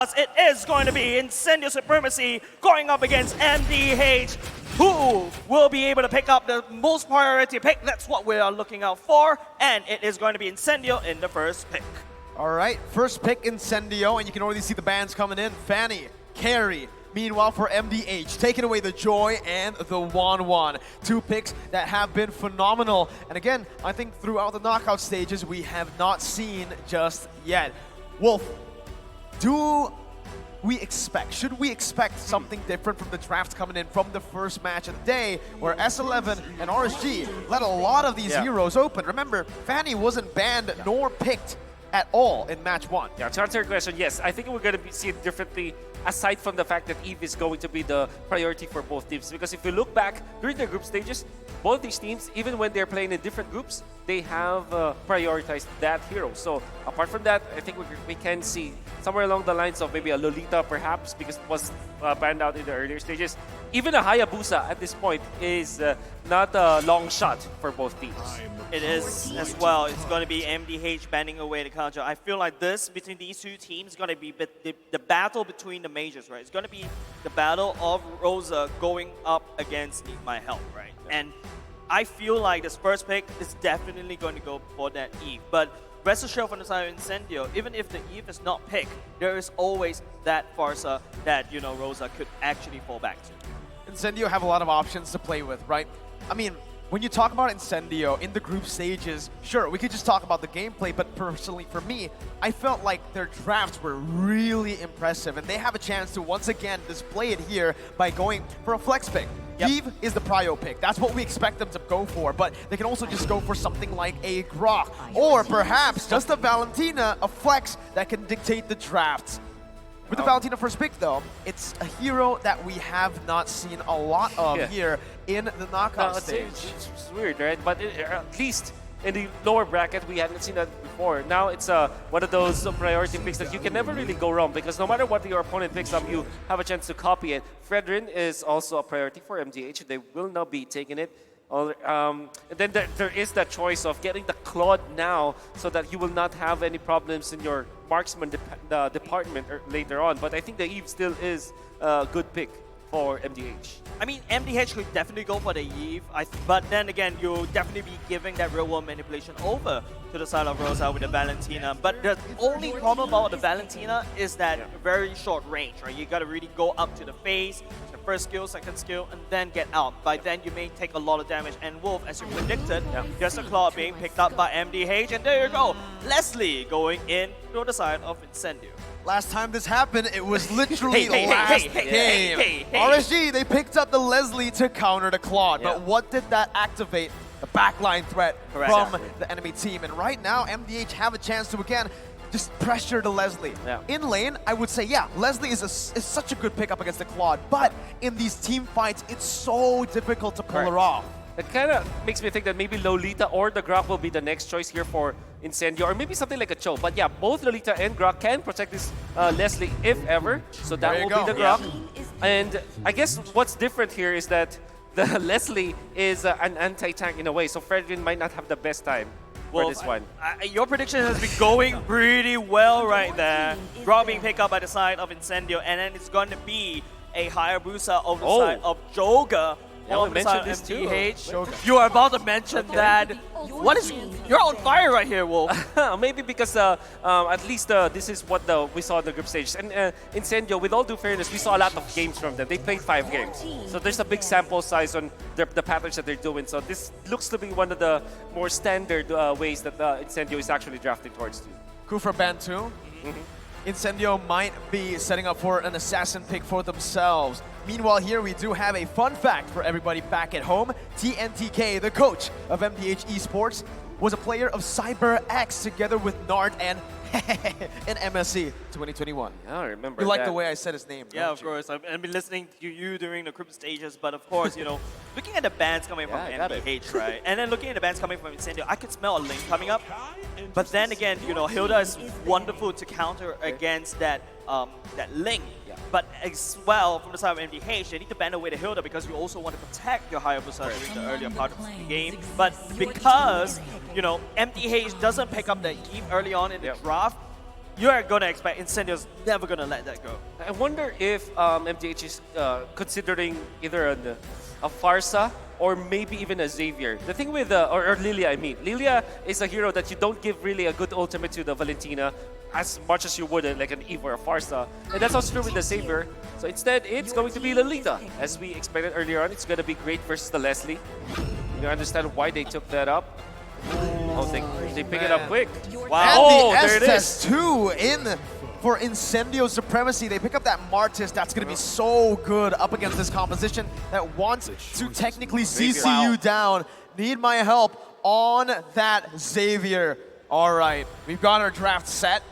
It is going to be Incendio Supremacy going up against MDH. Who will be able to pick up the most priority pick? That's what we are looking out for. And it is going to be Incendio in the first pick. All right, first pick Incendio, and you can already see the bands coming in. Fanny, Carry. Meanwhile, for MDH, taking away the Joy and the 1-1. Two picks that have been phenomenal. And again, I think throughout the knockout stages, we have not seen just yet. Wolf, should we expect something different from the draft coming in from the first match of the day, where S11 and RSG let a lot of these heroes open? Remember, Fanny wasn't banned nor picked at all in match 1. Yeah, to answer your question, yes, I think we're going to see it differently aside from the fact that Eve is going to be the priority for both teams. Because if you look back during the group stages, both these teams, even when they're playing in different groups, they have prioritized that hero. So apart from that, I think we can see somewhere along the lines of maybe a Lolita perhaps, because it was banned out in the earlier stages. Even a Hayabusa at this point is not a long shot for both teams. It is as well. It's going to be MDH banning away the counter. I feel like this, between these two teams, is going to be the battle between the majors, right? It's going to be the battle of Rosa going up against Need My Help, right? And I feel like this first pick is definitely going to go for that Eve. But rest assured from the side of Incendio, even if the Eve is not picked, there is always that Farsa that, Rosa could actually fall back to. Incendio have a lot of options to play with, right? I mean, when you talk about Incendio in the group stages, sure, we could just talk about the gameplay, but personally for me, I felt like their drafts were really impressive, and they have a chance to once again display it here by going for a flex pick. Yep. Eve is the prio pick. That's what we expect them to go for, but they can also just go for something like a Grok, or perhaps just a Valentina, a flex that can dictate the drafts. With the Valentina first pick, though, it's a hero that we have not seen a lot of here in the knockout stage. It's weird, right? But at least in the lower bracket, we hadn't seen that before. Now it's one of those priority picks that you can never really go wrong, because no matter what your opponent picks up, you have a chance to copy it. Fredrin is also a priority for MDH. They will not be taking it. And then there is that choice of getting the Claude now so that you will not have any problems in your marksman department later on. But I think the Eve still is a good pick for MDH. I mean, MDH could definitely go for the Eve, but then again, you'll definitely be giving that real-world manipulation over to the side of Rosa with the Valentina. But the only problem about the Valentina is that very short range, right? You gotta really go up to the face, the first skill, second skill, and then get out. By then, you may take a lot of damage. And Wolf, as you predicted, there's a Claw being picked up by MDH, and there you go. Leslie going in to the side of Incendio. Last time this happened, it was literally last game. RSG, they picked up the Leslie to counter the Claude, but what did that activate? The backline threat from the enemy team. And right now, MDH have a chance to, again, just pressure the Leslie. In lane, I would say, Leslie is such a good pickup against the Claude, but in these team fights, it's so difficult to pull her off. It kind of makes me think that maybe Lolita or the Grok will be the next choice here for Incendio, or maybe something like a Cho. But yeah, both Lolita and Grok can protect this Leslie if ever. So that will be the Grok. And I guess what's different here is that the Leslie is an anti-tank in a way. So Fredrin might not have the best time for this one. Your prediction has been going pretty well right there. Grok being picked up by the side of Incendio, and then it's going to be a Hayabusa over the side of Joga. Yeah, we mentioned this too. You are about to mention that. You're on fire right here, Wolf. Maybe because at least this is what we saw in the group stage. And Incendio, with all due fairness, we saw a lot of games from them. They played 5 games. So there's a big sample size on the patterns that they're doing. So this looks to be one of the more standard ways that Incendio is actually drafting towards. Kufra ban 2. Incendio might be setting up for an assassin pick for themselves. Meanwhile, here we do have a fun fact for everybody back at home. TNTK, the coach of MDH Esports, was a player of CyberX together with Nart and in MSC 2021. Yeah, I remember You like that. the way I said his name, Yeah, of course. I've been listening to you during the group stages, but of course, looking at the bands coming from MDH, right? And then looking at the bands coming from Incendio, I could smell a link coming up. But then again, Hilda is wonderful to counter against that link. But as well, from the side of MDH, they need to ban away the Hilda because you also want to protect your Hayabusa during the earlier part of the game. But because, MDH doesn't pick up the Eve early on in the draft, you are going to expect Incendio's never going to let that go. I wonder if MDH is considering either a Farsa or maybe even a Xavier. The thing with, or Lilia, I mean. Lilia is a hero that you don't give really a good ultimate to the Valentina as much as you would like an Eve or a Farsa. And that's also true with the Xavier. So instead, it's going to be Lolita. As we expected earlier on, it's going to be great versus the Leslie. You understand why they took that up. Oh, they pick it up quick. Wow. And the there it is. S-2 in for Incendio Supremacy. They pick up that Martis. That's going to be so good up against this composition that wants to technically CC you down. Need my help on that Xavier. All right, we've got our draft set.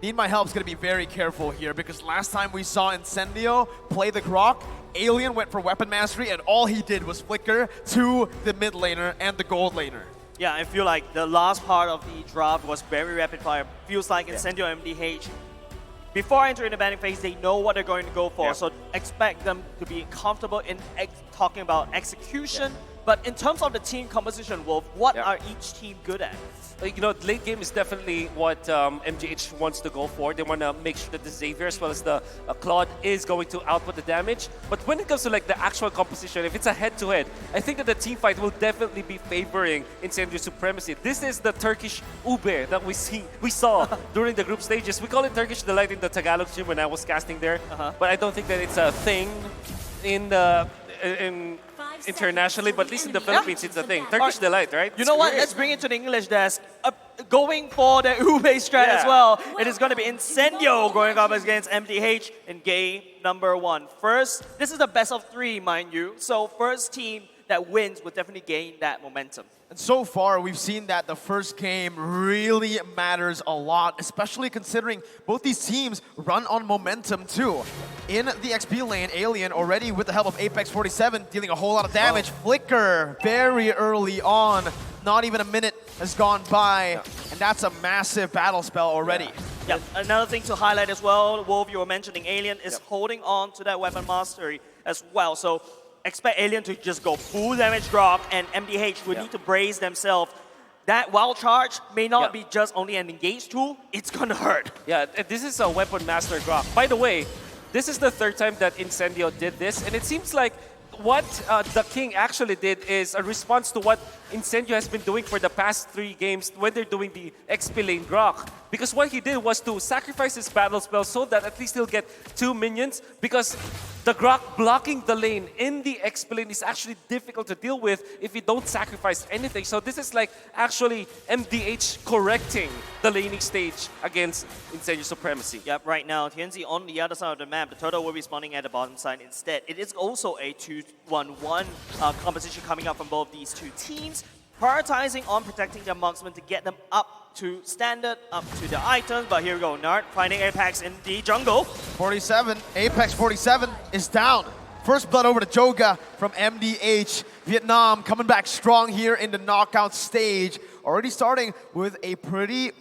Need my help is going to be very careful here because last time we saw Incendio play the Grok, Alien went for Weapon Mastery and all he did was flicker to the mid laner and the gold laner. Yeah, I feel like the last part of the draft was very rapid fire. Feels like Incendio MDH, before entering the banning phase, they know what they're going to go for. So expect them to be comfortable in talking about execution. But in terms of the team composition, Wolf, what are each team good at? You know, late game is definitely what MGH wants to go for. They want to make sure that the Xavier as well as the Claude is going to output the damage. But when it comes to like the actual composition, if it's a head-to-head, I think that the team fight will definitely be favoring Incendio Supremacy. This is the Turkish Ube that we saw during the group stages. We call it Turkish Delight in the Tagalog stream when I was casting there. But I don't think that it's a thing in internationally, but at least in the Philippines, it's a thing. Turkish Delight, right? You know what? Let's bring it to the English desk. Going for the Ube strat as well. It is going to be Incendio going up against MDH in game number 1. First, this is the best of 3, mind you. So first team that wins will definitely gain that momentum. And so far, we've seen that the first game really matters a lot, especially considering both these teams run on momentum too. In the XP lane, Alien already with the help of Apex 47 dealing a whole lot of damage. Flicker very early on, not even a minute has gone by, and that's a massive battle spell already. Yeah, another thing to highlight as well, Wolf, you were mentioning Alien is holding on to that weapon mastery as well. So expect Alien to just go full damage drop, and MDH will need to brace themselves. That wild charge may not be just only an engage tool, it's gonna hurt. Yeah, this is a weapon master drop. By the way, this is the 3rd time that Incendio did this, and it seems like what the King actually did is a response to what Incendio has been doing for the past 3 games when they're doing the XP lane Grok. Because what he did was to sacrifice his battle spell so that at least he'll get 2 minions, because the Grok blocking the lane in the XP lane is actually difficult to deal with if you don't sacrifice anything. So this is like actually MDH correcting the laning stage against Incendio Supremacy. Yep, right now, TNZ on the other side of the map, the turtle will be spawning at the bottom side instead. It is also a 2-1-1 composition coming up from both these two teams, prioritizing on protecting their marksmen to get them up to standard, up to the items. But here we go, Nart finding Apex in the jungle. 47, Apex 47 is down. First blood over to Joga from MDH. Vietnam coming back strong here in the knockout stage. Already starting with a pretty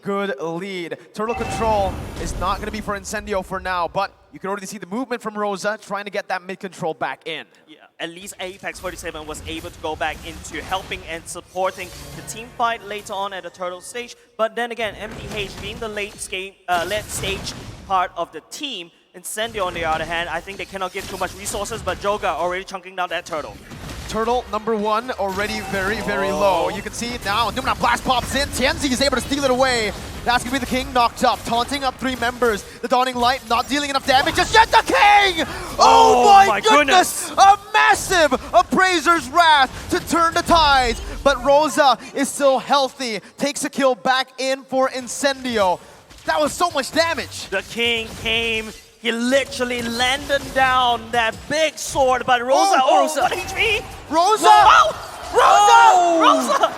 good lead. Turtle control is not going to be for Incendio for now, but you can already see the movement from Rosa trying to get that mid control back in. Yeah, at least Apex 47 was able to go back into helping and supporting the team fight later on at the turtle stage. But then again, MDH being the late stage part of the team, Incendio on the other hand, I think they cannot give too much resources, but Joga already chunking down that turtle. Turtle number 1 already very low. You can see it now. Numina Blast pops in. Tianzi is able to steal it away. That's going to be the King knocked up, taunting up 3 members. The Dawning Light not dealing enough damage just yet. The King! Oh my goodness! A massive Appraiser's Wrath to turn the tides. But Rosa is still healthy. Takes a kill back in for Incendio. That was so much damage. The King came. He literally landed down that big sword, but Rosa, Rosa. What HP? Rosa! Rosa!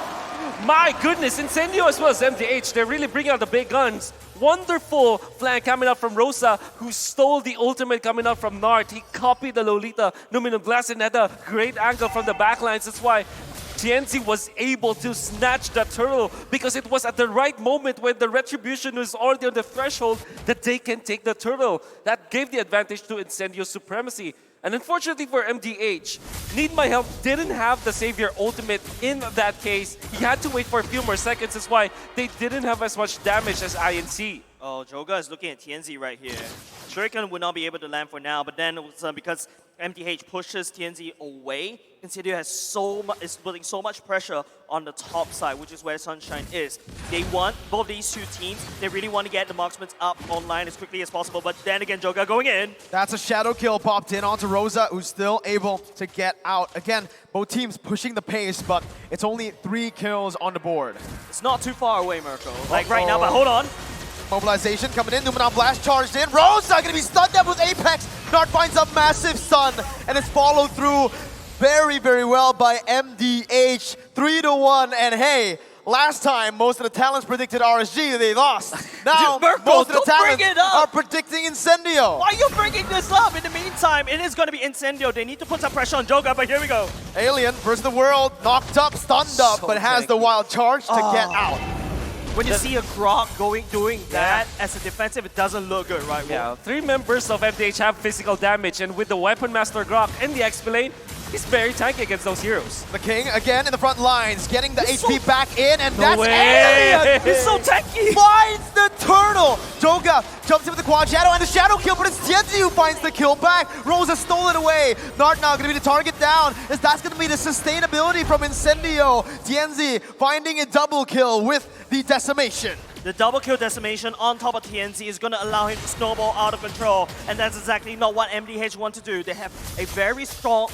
My goodness, Incendio as well as MDH, they're really bringing out the big guns. Wonderful flank coming out from Rosa, who stole the ultimate coming out from Nart. He copied the Lolita Numinum Blast and had a great angle from the backlines. That's why Tianzi was able to snatch the turtle, because it was at the right moment when the retribution was already on the threshold that they can take the turtle. That gave the advantage to Incendio Supremacy. And unfortunately for MDH, Need My Help didn't have the Savior ultimate in that case. He had to wait for a few more seconds. That's why they didn't have as much damage as INC. Oh, Joga is looking at TNZ right here. Shuriken would not be able to land for now, but then because MDH pushes TNZ away, Insidio is putting so much pressure on the top side, which is where Sunshine is. They want, both these two teams, they really want to get the marksmen up online as quickly as possible, but then again, Joga going in. That's a shadow kill popped in onto Rosa, who's still able to get out. Again, both teams pushing the pace, but it's only 3 kills on the board. It's not too far away, Mirko. Like right now, but hold on. Mobilization coming in, Numenon Blast charged in. Rosa gonna be stunned up with Apex. Nart finds a massive stun, and it's followed through very, very well by MDH. 3-1, and hey, last time most of the talents predicted RSG, they lost. Now, Mirko, most of the don't bring talents it up. are predicting Incendio. Why are you bringing this up? In the meantime, it is going to be Incendio. They need to put some pressure on Joga, but here we go. Alien versus the world, knocked up, stunned up, but has the wild charge to get out. When you see a Grok doing that as a defensive, it doesn't look good, right? Yeah, 3 members of MDH have physical damage, and with the Weapon Master Grok and the X Lane, he's very tanky against those heroes. The King again in the front lines, getting the HP back in, and No that's way. Alien! He's so tanky! Finds the turtle! Joga jumps in with the quad shadow and the shadow kill, but it's Tienzi who finds the kill back. Rosa stole it away. Nart now gonna be the target down, as that's gonna be the sustainability from Incendio. Tienzi finding a double kill with the decimation. The double kill decimation on top of TNZ is going to allow him to snowball out of control, and that's exactly not what MDH want to do. They have a very strong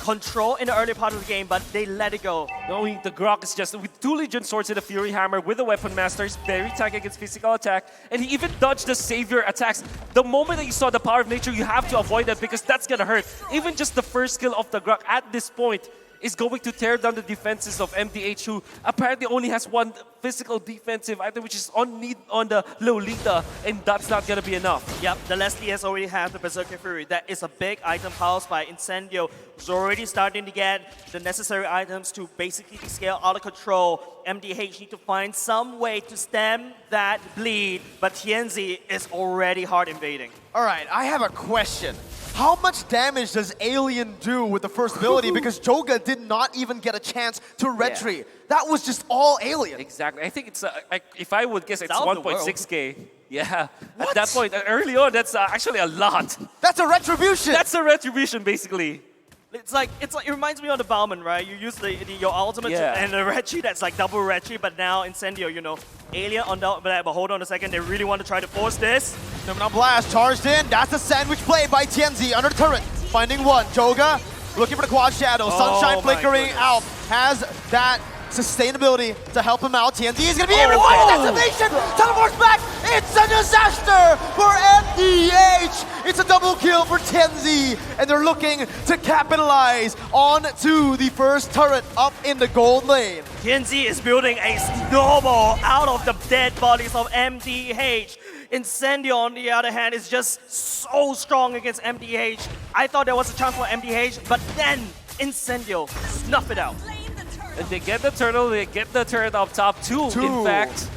control in the early part of the game, but they let it go. Knowing the Grok is just with 2 Legion Swords and a Fury Hammer with the Weapon Master, is very tanky against physical attack, and he even dodged the Savior attacks. The moment that you saw the power of nature, you have to avoid that because that's gonna hurt. Even just the first kill of the Grok at this point is going to tear down the defenses of MDH, who apparently only has 1 physical defensive item, which is on the Lolita, and that's not gonna be enough. Yep, the Leslie has already had the Berserker Fury. That is a big item housed by Incendio, who's already starting to get the necessary items to basically scale out of control. MDH need to find some way to stem that bleed, but TNZ is already hard invading. All right, I have a question. How much damage does Alien do with the first ability? Because Joga did not even get a chance to retreat. That was just all Alien. Exactly. I think it's, if I would guess, it's South of the 1.6k. Yeah. What? At that point, early on, that's actually a lot. That's a retribution. That's a retribution, basically. It's like it reminds me of the Bauman, right? You use your ultimate and the retri that's like double retri, but now Incendio, you know, Alien on the but hold on a second, they really want to try to force this. Numenon Blast charged in. That's a sandwich play by Tienzi under the turret. Finding one. Joga looking for the quad shadow. Sunshine flickering out. Has that sustainability to help him out. TNZ is going to be able to find a decimation. Teleports back. It's a disaster for MDH. It's a double kill for TNZ, and they're looking to capitalize onto the first turret up in the gold lane. TNZ is building a snowball out of the dead bodies of MDH. Incendio, on the other hand, is just so strong against MDH. I thought there was a chance for MDH, but then Incendio snuff it out. And they get the turtle, they get the turret up top too. In fact,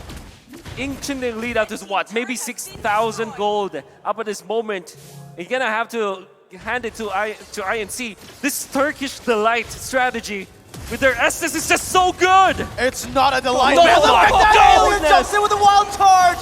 inching the lead out to what? Maybe 6,000 gold up at this moment. You're gonna have to hand it to INC. This Turkish delight strategy with their Estes is just so good! It's not a delight. Oh, Man, look my at that! Alien goodness. jumps in with a wild charge!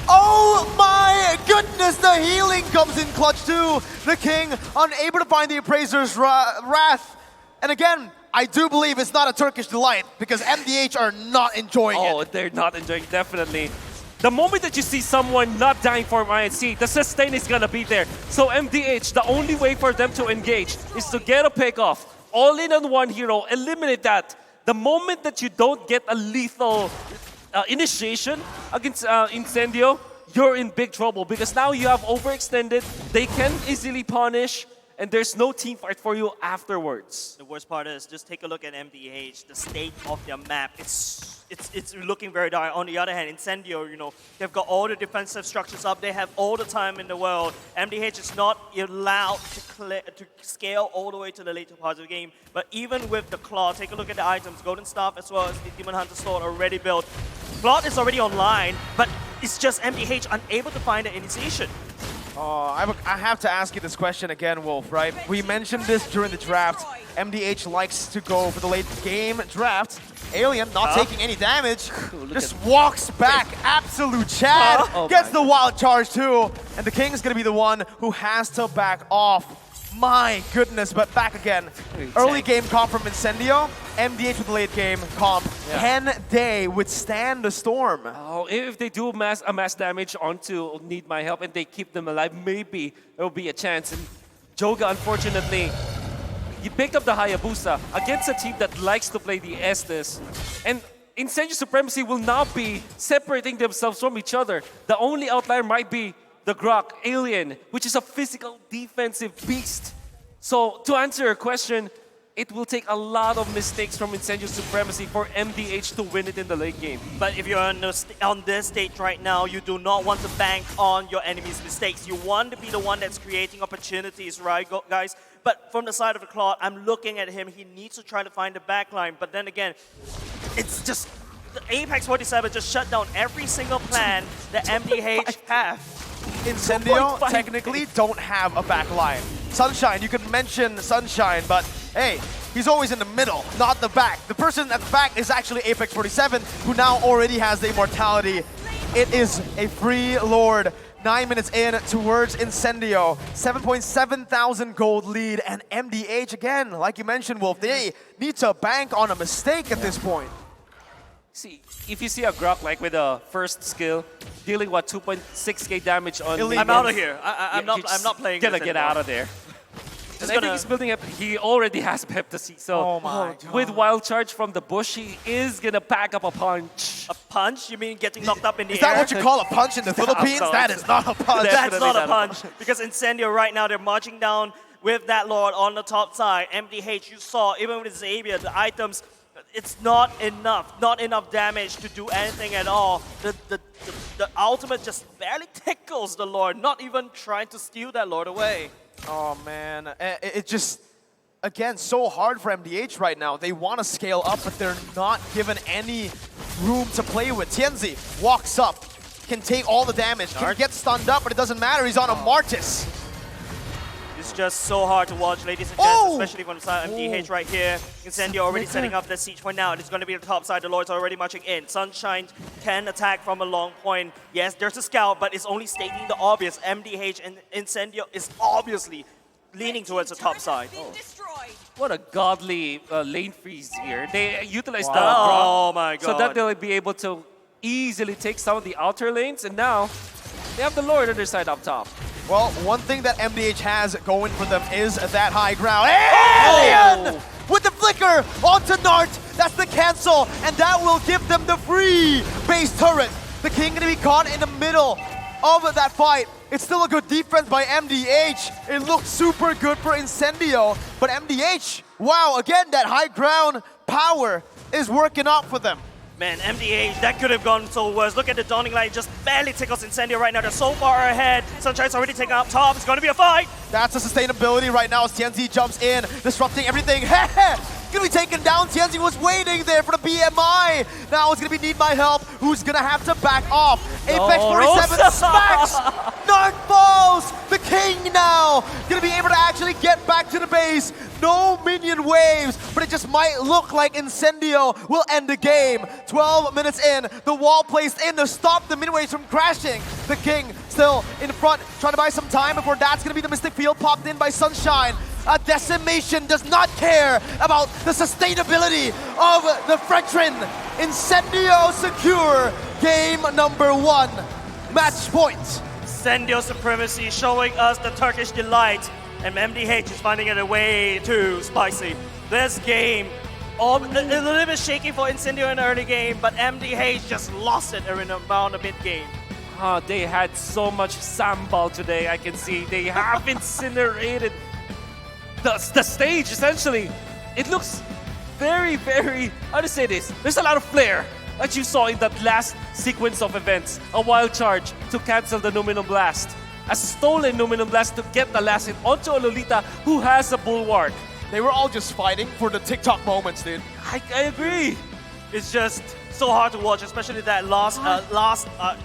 Oh my goodness, the healing comes in clutch too. The King unable to find the Appraiser's wrath. And again, I do believe it's not a Turkish delight because MDH are not enjoying it. Oh, they're not enjoying, definitely. The moment that you see someone not dying for INC, the sustain is gonna be there. So MDH, the only way for them to engage is to get a pick off. All in on one hero, eliminate that. The moment that you don't get a lethal initiation against Incendio, you're in big trouble because now you have overextended, they can easily punish, and there's no team fight for you afterwards. The worst part is, just take a look at MDH, the state of their map. It's looking very dark. On the other hand, Incendio, you know, they've got all the defensive structures up. They have all the time in the world. MDH is not allowed to scale all the way to the later parts of the game. But even with the Claw, take a look at the items. Golden Staff as well as the Demon Hunter Sword already built. Claw is already online, but it's just MDH unable to find the initiation. I have to ask you this question again, Wolf, right? We mentioned this during the draft. MDH likes to go for the late game draft. Alien not taking any damage. Just walks back. Absolute Chad gets the wild charge too. And the King is going to be the one who has to back off. My goodness, but back again. Early game comp from Incendio. MDH with the late game comp. Can they withstand the storm? Oh, if they do a mass damage onto Need My Help and they keep them alive, maybe there will be a chance. And Joga, unfortunately, he picked up the Hayabusa against a team that likes to play the Estes. And Incendio Supremacy will now be separating themselves from each other. The only outlier might be the Grok Alien, which is a physical defensive beast. So to answer your question, it will take a lot of mistakes from Incendio Supremacy for MDH to win it in the late game. But if you're on this stage right now, you do not want to bank on your enemy's mistakes. You want to be the one that's creating opportunities, right, guys? But from the side of the Claude, I'm looking at him. He needs to try to find the backline. But then again, it's just the Apex 47 just shut down every single plan that MDH have. Incendio technically don't have a back line. Sunshine, you can mention Sunshine, but hey, he's always in the middle, not the back. The person at the back is actually Apex 47, who now already has the immortality. It is a free Lord. 9 minutes in towards Incendio. 7.7 thousand gold lead, and MDH again, like you mentioned, Wolf, they need to bank on a mistake at this point. See, if you see a Grok like with a first skill, dealing what 2.6k damage on. I'm out of here. I'm not playing. Gonna get out of there. And I think he's building up. He already has Pepsi, so with wild charge from the bush, he is gonna pack up a punch. A punch? You mean getting knocked up in the air? Is that what you call a punch in the Philippines? That is not a punch. That's not a punch. Because Incendio right now, they're marching down with that Lord on the top side. MDH, you saw, even with Xavier, the items, it's not enough damage to do anything at all. The ultimate just barely tickles the Lord, not even trying to steal that Lord away. Oh man, it just, again, so hard for MDH right now. They want to scale up, but they're not given any room to play with. Tianzi walks up, can take all the damage, can get stunned up, but it doesn't matter, he's on a Martis. It's just so hard to watch, ladies and gents, especially from the side of MDH right here. Incendio already setting up the siege point now. It's going to be the top side. The Lord's already marching in. Sunshine can attack from a long point. Yes, there's a scout, but it's only stating the obvious. MDH and Incendio is obviously leaning towards the top side. What a godly lane freeze here. They utilize the Oh my god. so that they'll be able to easily take some of the outer lanes, and now they have the Lord on their side up top. Well, one thing that MDH has going for them is that high ground. Alien! With the flicker onto Nart, that's the cancel, and that will give them the free base turret. The King gonna be caught in the middle of that fight. It's still a good defense by MDH. It looked super good for Incendio, but MDH, wow, again, that high ground power is working out for them. Man, MDH, that could have gone so worse. Look at the Dawning Light, just barely tickles Incendio right now. They're so far ahead. Sunshine's already taken up top. It's going to be a fight. That's the sustainability right now as Tianzi jumps in, disrupting everything. Gonna be taken down. Tianzi was waiting there for the BMI. Now it's gonna be Need My Help, who's gonna have to back off. Apex 47 smacks. Nart falls. The King now gonna be able to actually get back to the base. No minion waves, but it just might look like Incendio will end the game. 12 minutes in, the wall placed in to stop the minion waves from crashing. The King still in front, trying to buy some time before that's gonna be the Mystic Field popped in by Sunshine. A Decimation does not care about the sustainability of the Frenchman. Incendio secure game number 1. Match point. Incendio Supremacy showing us the Turkish delight, and MDH is finding it way too spicy. This game, a little bit shaky for Incendio in the early game, but MDH just lost it around the mid game. They had so much sambal today, I can see. They have incinerated the stage, essentially. It looks very, very, how to say this? There's a lot of flair that you saw in that last sequence of events. A wild charge to cancel the Numinum Blast. A stolen Numinum Blast to get the last hit onto a Lolita who has a bulwark. They were all just fighting for the TikTok moments, dude. I agree. It's just so hard to watch, especially that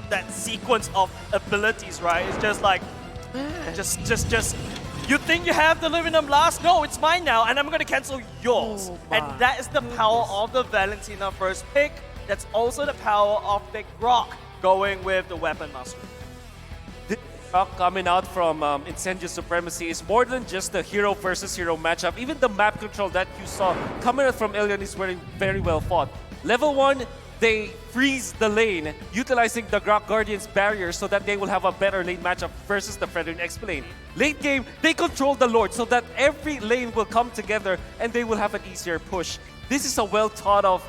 that sequence of abilities, right? It's just like, just You think you have the living them last? No, it's mine now, and I'm going to cancel yours. And that is the power of the Valentina first pick. That's also the power of the Grok going with the Weapon Mastery. This Grok coming out from Incendio Supremacy is more than just the hero versus hero matchup. Even the map control that you saw coming out from Ilion is very well fought. Level 1, they freeze the lane, utilizing the Grok Guardian's barrier so that they will have a better lane matchup versus the Fredrin X lane. Late game, they control the Lord so that every lane will come together and they will have an easier push. This is a well thought of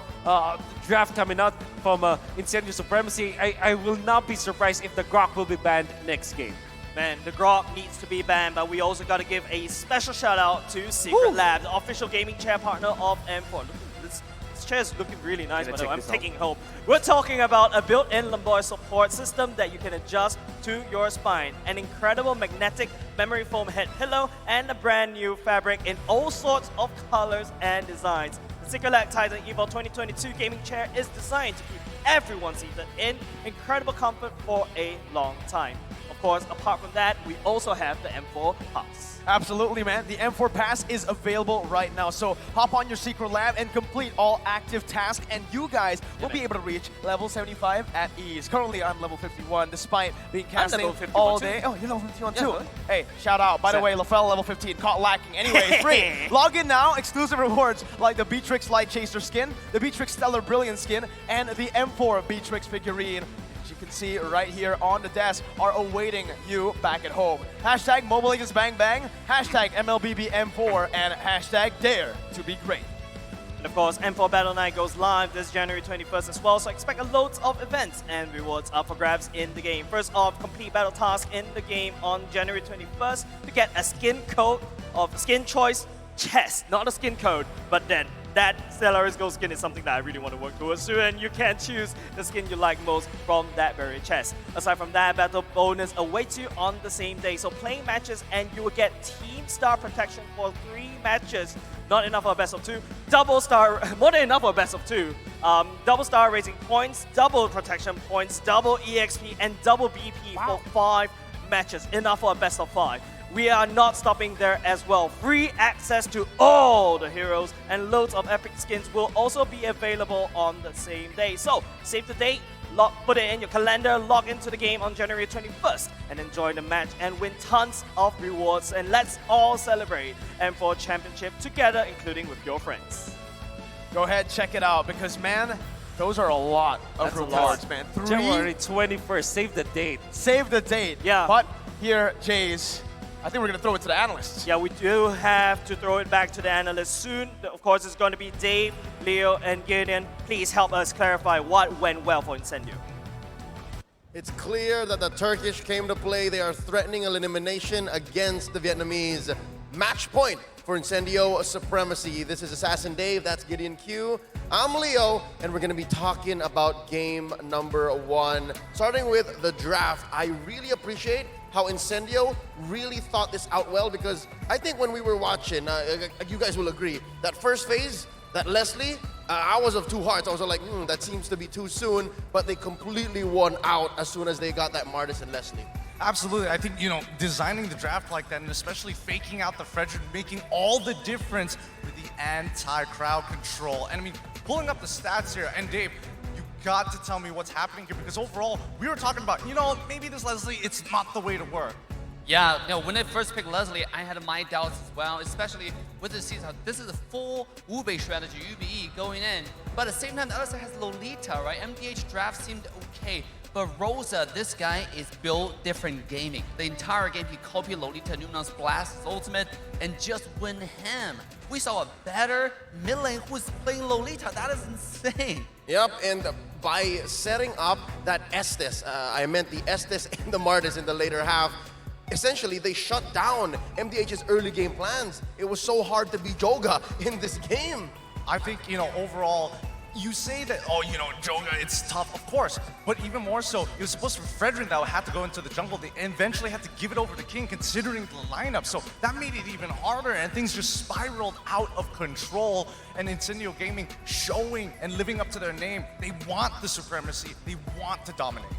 draft coming out from Incendio Supremacy. I will not be surprised if the Grok will be banned next game. Man, the Grok needs to be banned, but we also got to give a special shout out to Secret Lab, the official gaming chair partner of M4. This chair is looking really nice, by the way. I'm taking home. We're talking about a built-in lumbar support system that you can adjust to your spine, an incredible magnetic memory foam head pillow, and a brand new fabric in all sorts of colors and designs. The Secret Lab Titan Evo 2022 gaming chair is designed to keep everyone seated in incredible comfort for a long time. Of course, apart from that, we also have the M4 Pass. Absolutely, man. The M4 Pass is available right now. So hop on your Secret Lab and complete all active tasks, and you guys will be able to reach level 75 at ease. Currently, I'm level 51, despite being casting all day. Oh, you're level 51 too. Hey, shout out. By the way, LaFell level 15, caught lacking. Anyways, free. Log in now. Exclusive rewards like the Beatrix Light Chaser skin, the Beatrix Stellar Brilliant skin, and the M4 Beatrix figurine. You can see right here on the desk are awaiting you back at home. Hashtag Mobile Legends Bang Bang, hashtag MLBBM4, and hashtag Dare to be Great. And of course, M4 Battle Night goes live this January 21st as well, so expect loads of events and rewards up for grabs in the game. First off, complete battle task in the game on January 21st to get a skin code of skin choice chest, not a skin code, but then that Stellaris Gold skin is something that I really want to work towards too, and you can choose the skin you like most from that very chest. Aside from that, battle bonus awaits you on the same day, so playing matches and you will get team star protection for 3 matches. Not enough for a best of 2, double star, more than enough for a best of 2. Double star raising points, double protection points, double EXP, and double BP for 5 matches. Enough for a best of 5. We are not stopping there as well. Free access to all the heroes and loads of epic skins will also be available on the same day. So, save the date, put it in your calendar, log into the game on January 21st, and enjoy the match and win tons of rewards. And let's all celebrate M4 Championship together, including with your friends. Go ahead, check it out, because man, those are a lot of rewards, man. January 21st, save the date. Save the date. Yeah. But here, Jays, I think we're going to throw it to the analysts. Yeah, we do have to throw it back to the analysts soon. Of course, it's going to be Dave, Leo, and Gideon. Please help us clarify what went well for Incendio. It's clear that the Turkish came to play. They are threatening elimination against the Vietnamese. Match point for Incendio Supremacy. This is Assassin Dave, that's Gideon Q. I'm Leo, and we're going to be talking about game number 1. Starting with the draft, I really appreciate how Incendio really thought this out well, because I think when we were watching, you guys will agree, that first phase, that Leslie, I was of 2 hearts. I was like, that seems to be too soon, but they completely won out as soon as they got that Martis and Leslie. Absolutely. I think, designing the draft like that, and especially faking out the Fredrin, making all the difference with the anti-crowd control. And I mean, pulling up the stats here, and Dave, you got to tell me what's happening here, because overall, we were talking about, maybe this Leslie, it's not the way to work. Yeah, when I first picked Leslie, I had my doubts as well, especially with the season. This is a full Wu-Bei strategy, UBE, going in. But at the same time, the other side has Lolita, right? MDH draft seemed okay. But Rosa, this guy is built different gaming. The entire game, he copied Lolita Nunan's blast, his ultimate, and just win him. We saw a better mid lane who's playing Lolita. That is insane. Yep, and by setting up that Estes, I meant the Estes and the Martis in the later half, essentially they shut down MDH's early game plans. It was so hard to beat Joga in this game. I think, overall, you say that, Joga, it's tough, of course, but even more so, it was supposed to be Fredrin that had to go into the jungle. They eventually had to give it over to King, considering the lineup, so that made it even harder, and things just spiraled out of control. And Incendio Gaming showing and living up to their name. They want the supremacy, they want to dominate.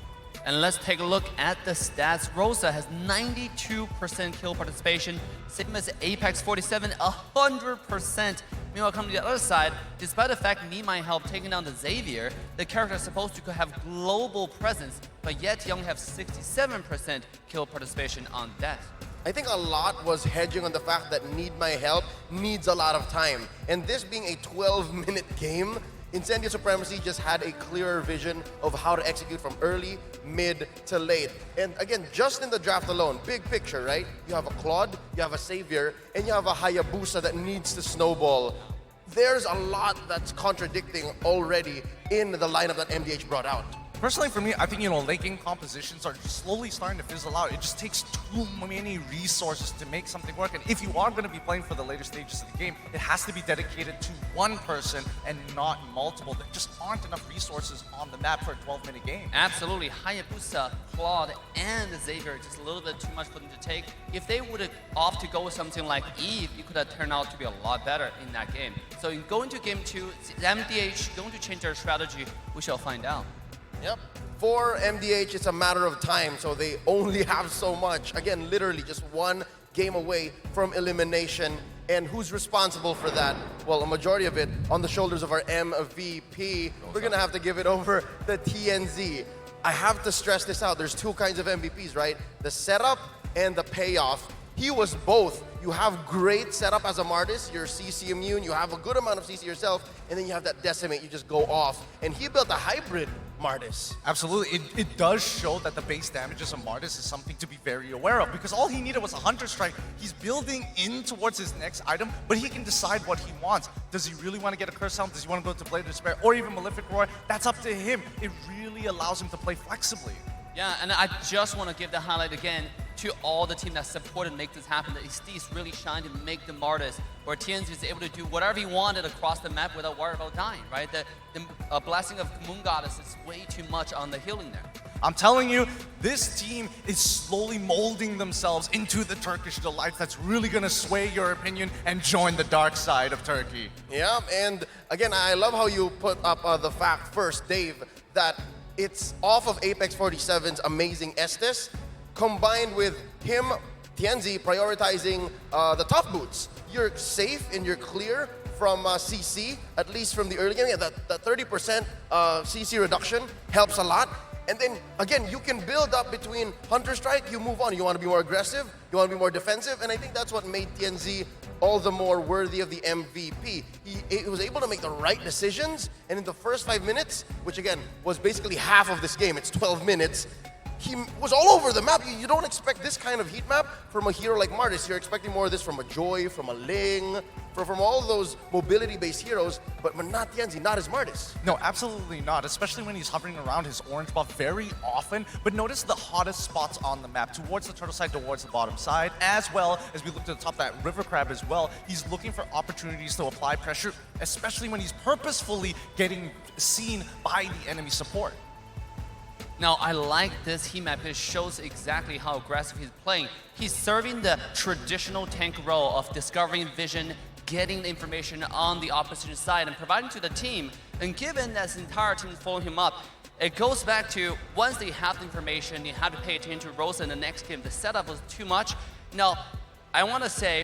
And let's take a look at the stats. Rosa has 92% kill participation, same as Apex 47, 100%. Meanwhile, coming to the other side, despite the fact Need My Help taking down the Xavier, the character is supposed to have global presence, but yet he only have 67% kill participation on that. I think a lot was hedging on the fact that Need My Help needs a lot of time. And this being a 12-minute game, Incendio Supremacy just had a clearer vision of how to execute from early, mid, to late. And again, just in the draft alone, big picture, right? You have a Claude, you have a Savior, and you have a Hayabusa that needs to snowball. There's a lot that's contradicting already in the lineup that MDH brought out. Personally, for me, I think, late game compositions are just slowly starting to fizzle out. It just takes too many resources to make something work. And if you are going to be playing for the later stages of the game, it has to be dedicated to one person and not multiple. There just aren't enough resources on the map for a 12-minute game. Absolutely. Hayabusa, Claude, and Xavier, just a little bit too much for them to take. If they would have opted to go with something like Eve, it could have turned out to be a lot better in that game. So in going to game 2, is MDH going to change their strategy? We shall find out. Yep. For MDH, it's a matter of time, so they only have so much. Again, literally just one game away from elimination. And who's responsible for that? Well, a majority of it on the shoulders of our MVP. We're going to have to give it over to TNZ. I have to stress this out. There's two kinds of MVPs, right? The setup and the payoff. He was both. You have great setup as a Martis, you're CC immune, you have a good amount of CC yourself, and then you have that Decimate, you just go off. And he built a hybrid Martis. Absolutely. It does show that the base damage as a Martis is something to be very aware of, because all he needed was a Hunter Strike. He's building in towards his next item, but he can decide what he wants. Does he really want to get a Curse Helm? Does he want to go to Blade of Despair? Or even Malefic Roar? That's up to him. It really allows him to play flexibly. Yeah, and I just want to give the highlight again to all the team that supported make this happen. That Estes really shined to make the Martis, where TNZ is able to do whatever he wanted across the map without worrying about dying, right? The blessing of Moon Goddess is way too much on the healing there. I'm telling you, this team is slowly molding themselves into the Turkish delights that's really going to sway your opinion and join the dark side of Turkey. Yeah, and again, I love how you put up the fact first, Dave, that it's off of Apex 47's amazing Estes, combined with him, TNZ, prioritizing the top boots. You're safe and you're clear from CC, at least from the early game. Yeah, that 30% CC reduction helps a lot. And then, again, you can build up between Hunter Strike, you move on. You want to be more aggressive, you want to be more defensive, and I think that's what made TNZ all the more worthy of the MVP. He was able to make the right decisions, and in the first 5 minutes, which again, was basically half of this game, it's 12 minutes, he was all over the map. You don't expect this kind of heat map from a hero like Martis. You're expecting more of this from a Joy, from a Ling, from all those mobility-based heroes, but not TNZ, not as Martis. No, absolutely not, especially when he's hovering around his orange buff very often. But notice the hottest spots on the map, towards the turtle side, towards the bottom side, as well as we look to the top, that river crab as well. He's looking for opportunities to apply pressure, especially when he's purposefully getting seen by the enemy support. Now, I like this heat map. It shows exactly how aggressive he's playing. He's serving the traditional tank role of discovering vision, getting the information on the opposition side, and providing to the team. And given that his entire team is following him up, it goes back to once they have the information, you have to pay attention to Rosa in the next game. The setup was too much. Now, I want to say,